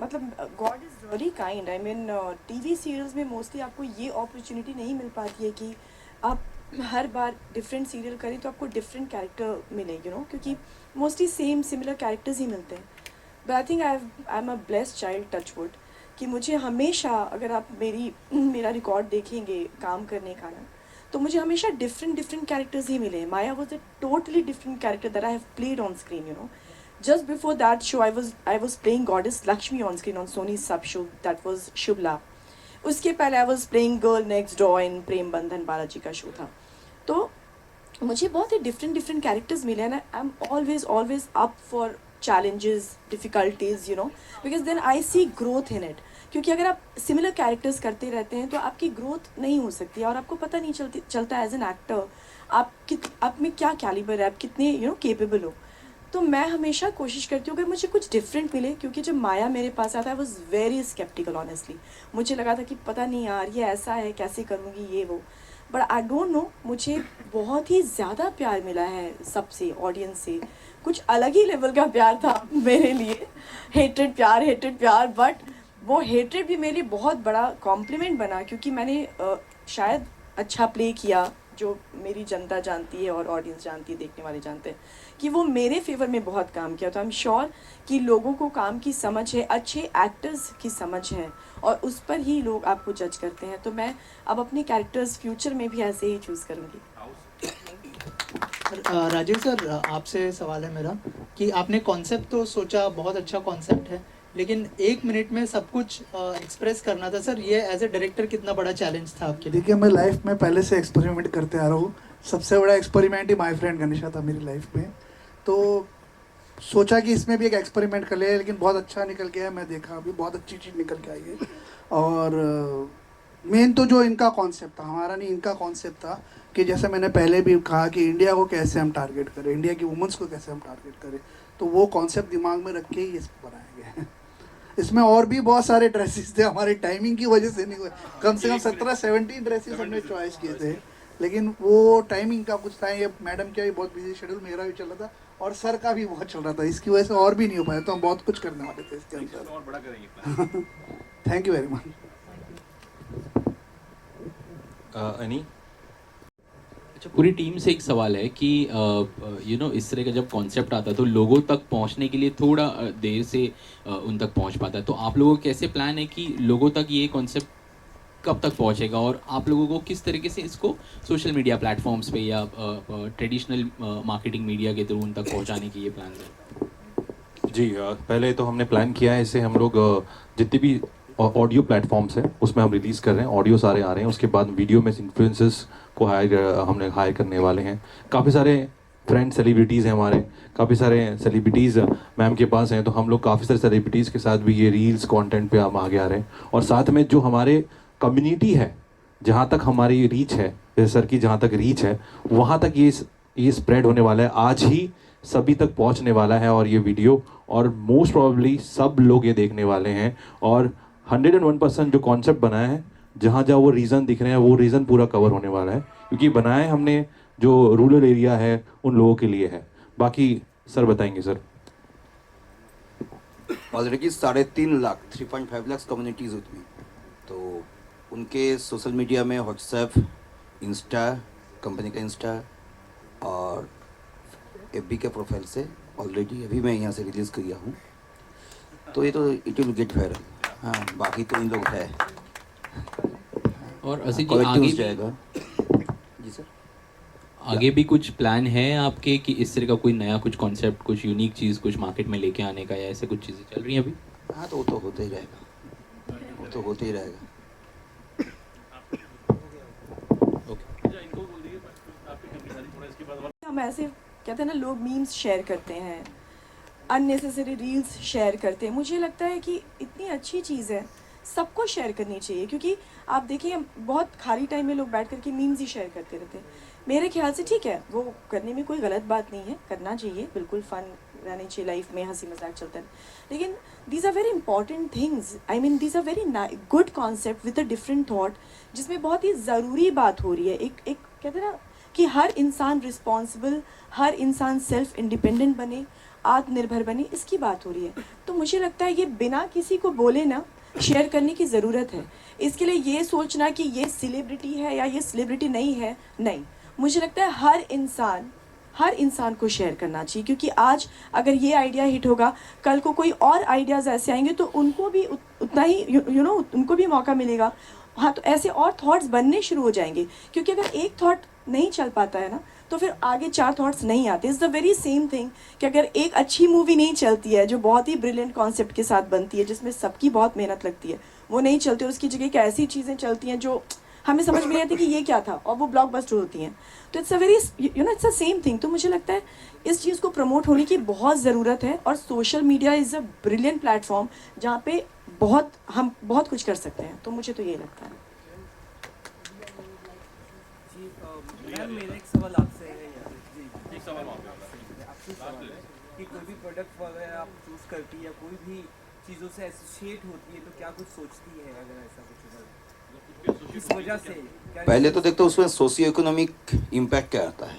Speaker 8: मतलब God is really kind. I mean TV serials में मोस्टली आपको ये अपॉर्चुनिटी नहीं मिल पाती है कि आप हर बार डिफरेंट सीरियल करें तो आपको डिफरेंट कैरेक्टर मिले, यू नो, क्योंकि मोस्टली सेम सिमिलर कैरेक्टर्स ही मिलते हैं। But I think I am a blessed child, touch wood, कि मुझे हमेशा, अगर आप मेरा रिकॉर्ड देखेंगे काम करने का ना, तो मुझे हमेशा डिफरेंट कैरेक्टर्स ही मिले। Maya was a totally different character that I have played on screen, you know. Just before that show, I was playing Goddess Lakshmi on screen on Sony's sub show that was Shubla. उसके पहले I was playing Girl Next Door in प्रेम बंधन, बालाजी का show था। तो मुझे बहुत ही different characters मिले हैं। I am always up for challenges, difficulties, you know, because then I see growth in it. क्योंकि अगर आप सिमिलर कैरेक्टर्स करते रहते हैं तो आपकी ग्रोथ नहीं हो सकती और आपको पता नहीं चलता एज एन एक्टर आप में क्या कैलिबर है, आप कितने यू नो केपेबल हो। तो मैं हमेशा कोशिश करती हूँ अगर मुझे कुछ डिफरेंट मिले, क्योंकि जब माया मेरे पास आता है, I was very sceptical honestly. मुझे लगा था कि पता नहीं यार ये ऐसा है, कैसे करूँगी ये वो, बट आई डोंट नो, मुझे बहुत ही ज़्यादा प्यार मिला है सबसे, ऑडियंस से। कुछ अलग ही लेवल का प्यार था मेरे लिए, हेटेड प्यार, बट वो हेटेड भी मेरे लिए बहुत बड़ा कॉम्प्लीमेंट बना, क्योंकि मैंने शायद अच्छा प्ले किया, जो मेरी जनता जानती है और ऑडियंस जानती है, देखने वाले जानते हैं कि वो मेरे फेवर में बहुत काम किया। तो आई एम श्योर कि लोगों को काम की समझ है, अच्छे एक्टर्स की समझ है, और उस पर ही लोग आपको जज करते हैं। तो मैं अब अपने कैरेक्टर्स फ्यूचर में भी ऐसे ही चूज़ करूँगी।
Speaker 11: राजीव सर, आपसे सवाल है मेरा कि आपने कॉन्सेप्ट तो सोचा, बहुत अच्छा कॉन्सेप्ट है, लेकिन 1 मिनट में सब कुछ एक्सप्रेस करना था। सर ये एज ए डायरेक्टर कितना बड़ा चैलेंज था आपके लिए?
Speaker 2: देखिए, मैं लाइफ में पहले से एक्सपेरिमेंट करते आ रहा हूँ। सबसे बड़ा experiment he my friend Ganesha था मेरी लाइफ में। तो सोचा कि इसमें भी एक एक्सपेरिमेंट कर ले, लेकिन बहुत अच्छा निकल के है। मैं देखा अभी बहुत अच्छी चीज़ निकल के आई है। और मेन तो जो इनका कॉन्सेप्ट था, हमारा नहीं इनका कॉन्सेप्ट था कि जैसे मैंने पहले भी कहा कि इंडिया को कैसे हम टारगेट करें, इंडिया की वुमेंस को कैसे हम टारगेट करें, तो वो कॉन्सेप्ट दिमाग में रख के ही इसको बनाया गया है। इसमें और भी बहुत सारे ड्रेसेस थे, हमारी टाइमिंग की वजह से नहीं हुए। कम से कम 17-17 ड्रेसेस हमने चॉइस किए थे, लेकिन वो टाइमिंग का कुछ था। ये मैडम का भी बहुत बिजी शेड्यूल, मेरा भी चल रहा था और सर का भी बहुत चल रहा था, इसकी वजह से और भी नहीं हो पाया। तो हम बहुत कुछ करने वाले थे इसके अंदर। Thank you very much.
Speaker 9: अनी,
Speaker 6: पूरी टीम से एक सवाल है कि यू नो इस तरह का जब कॉन्सेप्ट आता है तो लोगों तक पहुंचने के लिए थोड़ा देर से उन तक पहुंच पाता है, तो आप लोगों का कैसे प्लान है कि लोगों तक ये कॉन्सेप्ट कब तक पहुंचेगा, और आप लोगों को किस तरीके से इसको सोशल मीडिया प्लेटफॉर्म्स पे या ट्रेडिशनल मार्केटिंग मीडिया के थ्रू उन तक पहुँचाने की ये प्लान है?
Speaker 9: जी, पहले तो हमने प्लान किया है, इसे हम लोग जितने भी ऑडियो प्लेटफॉर्म्स हैं उसमें हम रिलीज़ कर रहे हैं, ऑडियो सारे आ रहे हैं। उसके बाद वीडियो में इन्फ्लुएंसर्स को हमने हायर करने वाले हैं। काफ़ी सारे फ्रेंड सेलिब्रिटीज़ हैं हमारे, काफ़ी सारे सेलिब्रिटीज़ मैम के पास हैं, तो हम लोग काफ़ी सारे सेलिब्रिटीज़ के साथ भी ये रील्स कंटेंट पे हम आगे आ रहे हैं। और साथ में जो हमारे कम्युनिटी है, जहाँ तक हमारी रीच है, जैसे सर की जहाँ तक रीच है, वहाँ तक ये स्प्रेड होने वाला है। आज ही सभी तक पहुँचने वाला है और ये वीडियो, और मोस्ट प्रोबेबली सब लोग ये देखने वाले हैं। और 101% जो कॉन्सेप्ट बनाया है, जहाँ जहाँ वो रीज़न दिख रहे हैं, वो रीज़न पूरा कवर होने वाला है, क्योंकि बनाए हमने जो रूरल एरिया है उन लोगों के लिए है। बाकी सर बताएंगे sir.
Speaker 7: Already 3.5 lakh 3.5 lakh communities with me, तो उनके सोशल मीडिया में व्हाट्सएप, इंस्टा, कंपनी का इंस्टा और एफबी के प्रोफाइल से ऑलरेडी अभी मैं यहाँ से रिलीज़ किया हूँ, तो ये तो इट विल गेट वायरल। हाँ, बाकी तो इन लोग है
Speaker 6: और असी जी आगे
Speaker 7: जाएगा। जी सर,
Speaker 6: आगे भी कुछ प्लान है आपके कि इस तरह का कोई नया कुछ कॉन्सेप्ट, कुछ यूनिक चीज़ कुछ मार्केट में लेके आने का, या ऐसे कुछ चीज़ें चल रही हैं अभी?
Speaker 7: हाँ, तो वो तो होते ही रहेगा, वो तो होते ही रहेगा।
Speaker 8: हम ऐसे कहते हैं ना, लोग मीम्स शेयर करते हैं, अननेसेसरी रील्स शेयर करते हैं। मुझे लगता है कि इतनी अच्छी चीज़ है, सबको शेयर करनी चाहिए, क्योंकि आप देखिए बहुत खाली टाइम में लोग बैठ करके मीम्स ही शेयर करते रहते हैं। मेरे ख्याल से ठीक है, वो करने में कोई गलत बात नहीं है, करना चाहिए, बिल्कुल फ़न रहनी चाहिए लाइफ में, हंसी मजाक चलता है, लेकिन these are very important things. I mean these are very good concept with a different thought, जिसमें बहुत ही ज़रूरी बात हो रही है। एक कहते हैं ना कि हर इंसान रिस्पॉन्सिबल, हर इंसान सेल्फ इंडिपेंडेंट बने, आत्मनिर्भर बने, इसकी बात हो रही है। तो मुझे लगता है ये बिना किसी को बोले ना शेयर करने की ज़रूरत है। इसके लिए ये सोचना कि ये सेलिब्रिटी है या ये सेलिब्रिटी नहीं है, नहीं, मुझे लगता है हर इंसान को शेयर करना चाहिए, क्योंकि आज अगर ये आइडिया हिट होगा, कल को कोई और आइडियाज़ ऐसे आएंगे तो उनको भी उतना ही यू नो उनको भी मौका मिलेगा। हाँ, तो ऐसे और थॉट्स बनने शुरू हो जाएंगे, क्योंकि अगर एक थॉट नहीं चल पाता है ना, तो फिर आगे 4 थॉट्स नहीं आते। Is the very same thing कि अगर एक अच्छी मूवी नहीं चलती है, जो बहुत ही ब्रिलियंट कॉन्सेप्ट के साथ बनती है, जिसमें सबकी बहुत मेहनत लगती है, वो नहीं चलती, और उसकी जगह की ऐसी चीज़ें चलती हैं जो हमें समझ में नहीं आती कि ये क्या था, और वो ब्लॉकबस्टर होती हैं। तो it's a very it's a same thing. तो मुझे लगता है इस चीज़ को प्रमोट होने की बहुत ज़रूरत है, और social media is a brilliant platform जहाँ पे हम बहुत कुछ कर सकते हैं। तो मुझे तो ये लगता है।
Speaker 12: मैम, मेरा एक सवाल आपसे है, एक सवाल आपसे सवाल है कि कोई भी प्रोडक्ट वगैरह आप चूज़ करती है या कोई भी चीज़ों से एसोसिएट होती है, तो क्या कुछ सोचती है अगर ऐसा कुछ होगा, किस वजह से?
Speaker 7: पहले तो देखते उसमें सोशियो इकोनॉमिक इम्पैक्ट क्या आता है।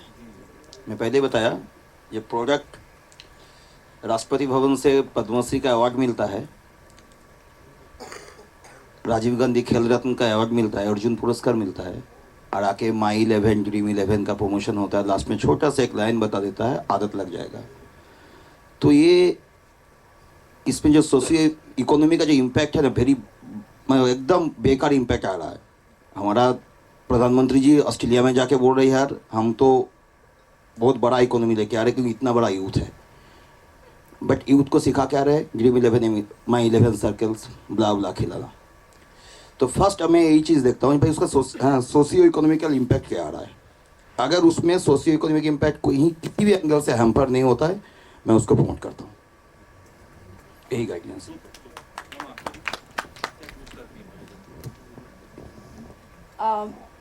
Speaker 7: मैं पहले बताया, ये प्रोडक्ट राष्ट्रपति भवन से पद्मश्री का अवार्ड मिलता है, राजीव गांधी खेल रत्न का अवार्ड मिलता है, अर्जुन पुरस्कार मिलता है, और आके माई 11 ड्रीम 11 का प्रमोशन होता है, लास्ट में छोटा सा एक लाइन बता देता है, आदत लग जाएगा। तो ये इसमें जो सोशियो इकोनॉमी का जो इम्पैक्ट है ना, एकदम बेकार इम्पैक्ट आ रहा है। हमारा प्रधानमंत्री जी ऑस्ट्रेलिया में जाके बोल रहे हैं, यार हम तो बहुत बड़ा इकोनॉमी लेके आ रहे हैं, क्योंकि इतना बड़ा यूथ है, बट यूथ को सिखा क्या रहे, ड्रीम 11 माई 11 सर्कल्स ब्ला ब्ला खिलाना। तो फर्स्ट मैं यही चीज़ देखता हूँ भाई, उसका सोशियो इकोनॉमिकल इम्पैक्ट क्या आ रहा है। अगर उसमें सोशियो इकोनॉमिक इम्पैक्ट कोई किसी भी एंगल से हैम्पर नहीं होता है, मैं उसको प्रमोट करता हूँ। यही गाइडलाइंस है।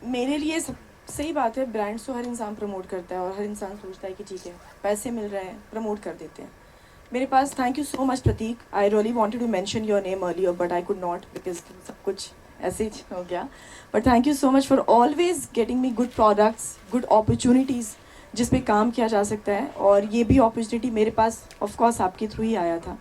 Speaker 8: मेरे लिए सही बात है, ब्रांड्स तो हर इंसान प्रमोट करता है, और हर इंसान सोचता है कि ठीक है पैसे मिल रहे हैं, प्रमोट कर देते हैं। मेरे पास, thank you so much Pratik, I really wanted to mention your name earlier but I could not, because सब कुछ ऐसे ही हो गया। But thank you so much for always getting me good products, good opportunities जिस पे काम किया जा सकता है, और ये भी अपॉर्चुनिटी मेरे पास ऑफकोर्स आपके थ्रू ही आया था।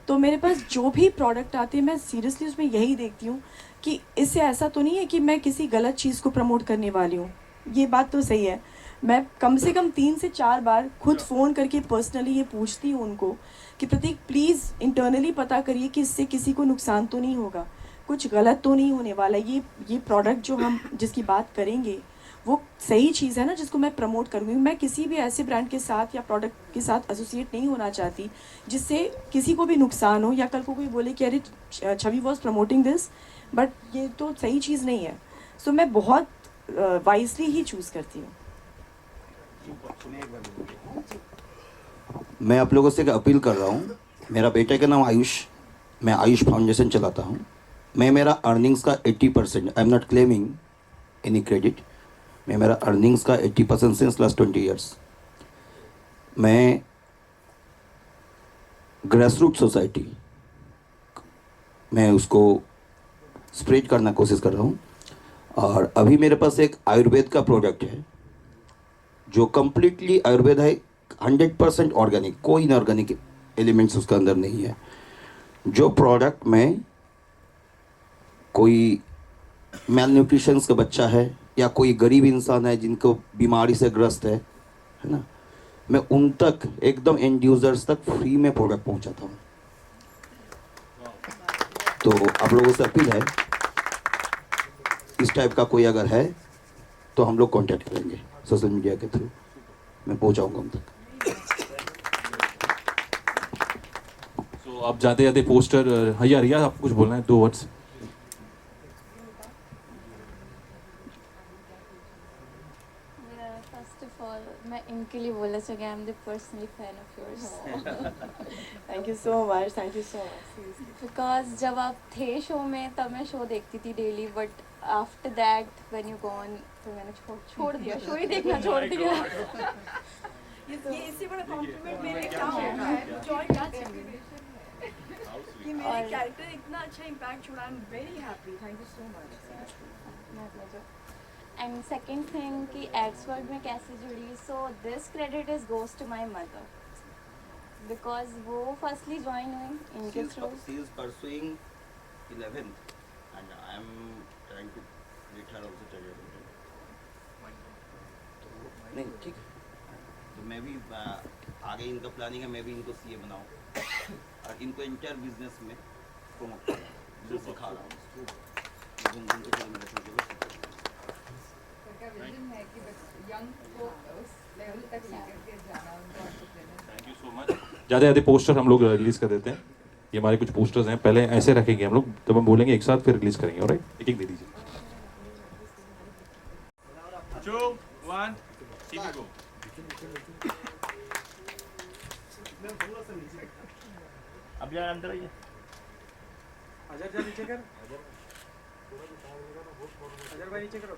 Speaker 8: तो मेरे पास जो भी प्रोडक्ट आते हैं, मैं सीरियसली उसमें यही देखती हूँ कि इससे ऐसा तो नहीं है कि मैं किसी गलत चीज़ को प्रमोट करने वाली हूँ। ये बात तो सही है, मैं कम से कम 3 से 4 बार खुद फ़ोन करके पर्सनली ये पूछती हूँ उनको कि प्रतीक प्लीज़ इंटरनली पता करिए कि इससे किसी को नुकसान तो नहीं होगा, कुछ गलत तो नहीं होने वाला, ये प्रोडक्ट जो हम जिसकी बात करेंगे वो सही चीज़ है ना, जिसको मैं प्रमोट करूँगी। मैं किसी भी ऐसे ब्रांड के साथ या प्रोडक्ट के साथ एसोसिएट नहीं होना चाहती जिससे किसी को भी नुकसान हो, या कल को कोई बोले कि अरे छवि वॉज प्रमोटिंग दिस, बट ये तो सही चीज़ नहीं है। सो मैं बहुत वाइजली ही चूज़ करती हूँ।
Speaker 7: मैं आप लोगों से एक अपील कर रहा हूँ, मेरा बेटे का नाम आयुष, मैं आयुष फाउंडेशन चलाता हूँ। मैं मेरा अर्निंग्स का 80%, I am not claiming any credit, मैं मेरा अर्निंग्स का 80% सिंस लास्ट 20 ईयर्स मैं ग्रास रूट सोसाइटी मैं उसको स्प्रेड करना कोशिश कर रहा हूँ। और अभी मेरे पास एक आयुर्वेद का प्रोडक्ट है जो कम्प्लीटली आयुर्वेद है, 100% ऑर्गेनिक, कोई इनऑर्गेनिक एलिमेंट्स उसके अंदर नहीं है। जो प्रोडक्ट में कोई मेल न्यूट्रिशंस का बच्चा है या कोई गरीब इंसान है जिनको बीमारी से ग्रस्त है ना, मैं उन तक एकदम एंड यूजर्स तक फ्री में प्रोडक्ट पहुंचाता हूँ। तो आप लोगों से अपील है, इस टाइप का कोई अगर है तो हम लोग कांटेक्ट करेंगे सोशल मीडिया के थ्रू, मैं पहुंचाऊंगा उन तक।
Speaker 9: तो आप जाते जाते पोस्टर, भैया रिया आपको कुछ बोलना है, 2 वर्ड्स।
Speaker 13: फर्स्ट ऑफ ऑल मैं इनके लिए बोलना चाहूँगी, I am the personally fan of yours.
Speaker 8: Thank you so much, thank you so much.
Speaker 13: Because जब आप थे शो में तब मैं शो देखती थी daily, but after that when you gone तो मैंने छोड़ दिया, शो ही देखना छोड़ दिया।
Speaker 8: ये इससे बड़ा कॉम्प्लीमेंट मेरे क्या होगा है, जॉय क्या चाहिए कि मेरे कैरेक्टर इतना अच्छा इम्पैक्ट छोड़ा। I am very happy, thank you so much.
Speaker 13: And second thing कि एक्स वर्ल्ड में कैसे जुड़ी, so this credit is goes to my mother, because वो फर्स्टली ज्वाइन हुई इनके through.
Speaker 7: She is pursuing 11th and I am trying to let her also tell you। नहीं ठीक है, तो मैं भी आगे इनका प्लानिंग है, मैं भी इनको सीए बनाऊँ और इनको इंटर बिजनेस में प्रमोट करूँ, जो सिखा रहा हूँ गुनगुन को फिल्म इंडस्ट्री के लिए।
Speaker 10: विजन है कि यंग को उस लेवल तक लेकर के जाना, उनको entrepreneur.
Speaker 9: Thank you so much. जाते जाते पोस्टर हम लोग रिलीज कर देते हैं। ये हमारे कुछ पोस्टर्स हैं, पहले ऐसे रखेंगे हम लोग, तब हम बोलेंगे एक साथ, फिर रिलीज करेंगे। ऑलराइट, एक दे दीजिए।
Speaker 1: 2, 1, keep it go।
Speaker 12: अब यार अंदर आइए।
Speaker 11: अजर जा नीचे कर, अजर भाई नीचे करो।